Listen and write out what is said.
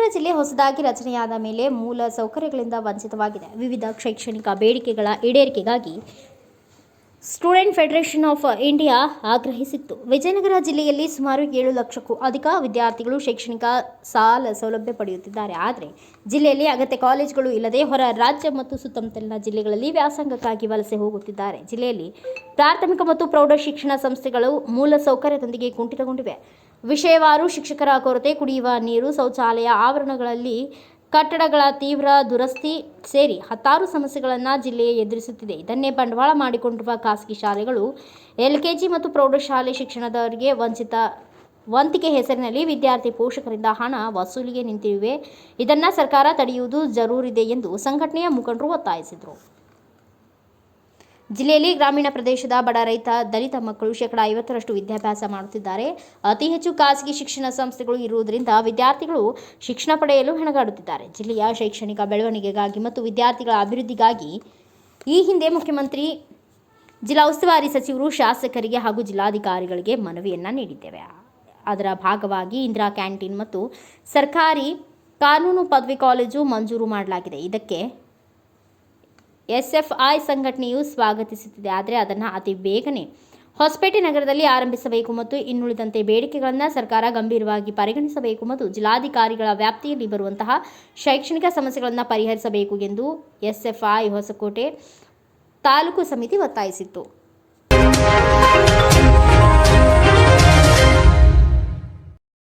ವಿಜಯನಗರ ಜಿಲ್ಲೆ ಹೊಸದಾಗಿ ರಚನೆಯಾದ ಮೇಲೆ ಮೂಲ ಸೌಕರ್ಯಗಳಿಂದ ವಂಚಿತವಾಗಿದೆ. ವಿವಿಧ ಶೈಕ್ಷಣಿಕ ಬೇಡಿಕೆಗಳ ಈಡೇರಿಕೆಗಾಗಿ ಸ್ಟೂಡೆಂಟ್ ಫೆಡರೇಷನ್ ಆಫ್ ಇಂಡಿಯಾ ಆಗ್ರಹಿಸಿತ್ತು. ವಿಜಯನಗರ ಜಿಲ್ಲೆಯಲ್ಲಿ ಸುಮಾರು 7 ಲಕ್ಷಕ್ಕೂ ಅಧಿಕ ವಿದ್ಯಾರ್ಥಿಗಳು ಶೈಕ್ಷಣಿಕ ಸಾಲ ಸೌಲಭ್ಯ ಪಡೆಯುತ್ತಿದ್ದಾರೆ. ಆದರೆ ಜಿಲ್ಲೆಯಲ್ಲಿ ಅಗತ್ಯ ಕಾಲೇಜುಗಳು ಇಲ್ಲದೆ ಹೊರ ರಾಜ್ಯ ಮತ್ತು ಸುತ್ತಮುತ್ತಲಿನ ಜಿಲ್ಲೆಗಳಲ್ಲಿ ವ್ಯಾಸಂಗಕ್ಕಾಗಿ ವಲಸೆ ಹೋಗುತ್ತಿದ್ದಾರೆ. ಜಿಲ್ಲೆಯಲ್ಲಿ ಪ್ರಾಥಮಿಕ ಮತ್ತು ಪ್ರೌಢ ಶಿಕ್ಷಣ ಸಂಸ್ಥೆಗಳು ಮೂಲ ಸೌಕರ್ಯದೊಂದಿಗೆ ಕುಂಠಿತಗೊಂಡಿವೆ. ವಿಷಯವಾರು ಶಿಕ್ಷಕರ ಕೊರತೆ, ಕುಡಿಯುವ ನೀರು, ಶೌಚಾಲಯ ಆವರಣಗಳಲ್ಲಿ ಕಟ್ಟಡಗಳ ತೀವ್ರ ದುರಸ್ತಿ ಸೇರಿ ಹತ್ತಾರು ಸಮಸ್ಯೆಗಳನ್ನು ಜಿಲ್ಲೆ ಎದುರಿಸುತ್ತಿದೆ. ಇದನ್ನೇ ಬಂಡವಾಳ ಮಾಡಿಕೊಂಡಿರುವ ಖಾಸಗಿ ಶಾಲೆಗಳು LKG ಮತ್ತು ಪ್ರೌಢಶಾಲೆ ಶಿಕ್ಷಣದವರಿಗೆ ವಂತಿಕೆ ಹೆಸರಿನಲ್ಲಿ ವಿದ್ಯಾರ್ಥಿ ಪೋಷಕರಿಂದ ಹಣ ವಸೂಲಿಗೆ ನಿಂತಿವೆ. ಇದನ್ನು ಸರ್ಕಾರ ತಡೆಯುವುದು ಜರೂರಿದೆ ಎಂದು ಸಂಘಟನೆಯ ಮುಖಂಡರು ಒತ್ತಾಯಿಸಿದರು. ಜಿಲ್ಲೆಯಲ್ಲಿ ಗ್ರಾಮೀಣ ಪ್ರದೇಶದ ಬಡ ರೈತ ದಲಿತ ಮಕ್ಕಳು 50% ವಿದ್ಯಾಭ್ಯಾಸ ಮಾಡುತ್ತಿದ್ದಾರೆ. ಅತಿ ಹೆಚ್ಚು ಖಾಸಗಿ ಶಿಕ್ಷಣ ಸಂಸ್ಥೆಗಳು ಇರುವುದರಿಂದ ವಿದ್ಯಾರ್ಥಿಗಳು ಶಿಕ್ಷಣ ಪಡೆಯಲು ಹೆಣಗಾಡುತ್ತಿದ್ದಾರೆ. ಜಿಲ್ಲೆಯ ಶೈಕ್ಷಣಿಕ ಬೆಳವಣಿಗೆಗಾಗಿ ಮತ್ತು ವಿದ್ಯಾರ್ಥಿಗಳ ಅಭಿವೃದ್ಧಿಗಾಗಿ ಈ ಹಿಂದೆ ಮುಖ್ಯಮಂತ್ರಿ, ಜಿಲ್ಲಾ ಉಸ್ತುವಾರಿ ಸಚಿವರು, ಶಾಸಕರಿಗೆ ಹಾಗೂ ಜಿಲ್ಲಾಧಿಕಾರಿಗಳಿಗೆ ಮನವಿಯನ್ನು ನೀಡಿದ್ದೇವೆ. ಅದರ ಭಾಗವಾಗಿ ಇಂದಿರಾ ಕ್ಯಾಂಟೀನ್ ಮತ್ತು ಸರ್ಕಾರಿ ಕಾನೂನು ಪದವಿ ಕಾಲೇಜು ಮಂಜೂರು ಮಾಡಲಾಗಿದೆ. ಇದಕ್ಕೆ SFI ಸಂಘಟನೆಯು ಸ್ವಾಗತಿಸುತ್ತಿದೆ. ಆದರೆ ಅದನ್ನು ಅತಿ ಬೇಗನೆ ಹೊಸಪೇಟೆ ನಗರದಲ್ಲಿ ಆರಂಭಿಸಬೇಕು ಮತ್ತು ಇನ್ನುಳಿದಂತೆ ಬೇಡಿಕೆಗಳನ್ನು ಸರ್ಕಾರ ಗಂಭೀರವಾಗಿ ಪರಿಗಣಿಸಬೇಕು ಮತ್ತು ಜಿಲ್ಲಾಧಿಕಾರಿಗಳ ವ್ಯಾಪ್ತಿಯಲ್ಲಿ ಬರುವಂತಹ ಶೈಕ್ಷಣಿಕ ಸಮಸ್ಯೆಗಳನ್ನು ಪರಿಹರಿಸಬೇಕು ಎಂದು SFI ಹೊಸಕೋಟೆ ತಾಲೂಕು ಸಮಿತಿ ಒತ್ತಾಯಿಸಿತ್ತು.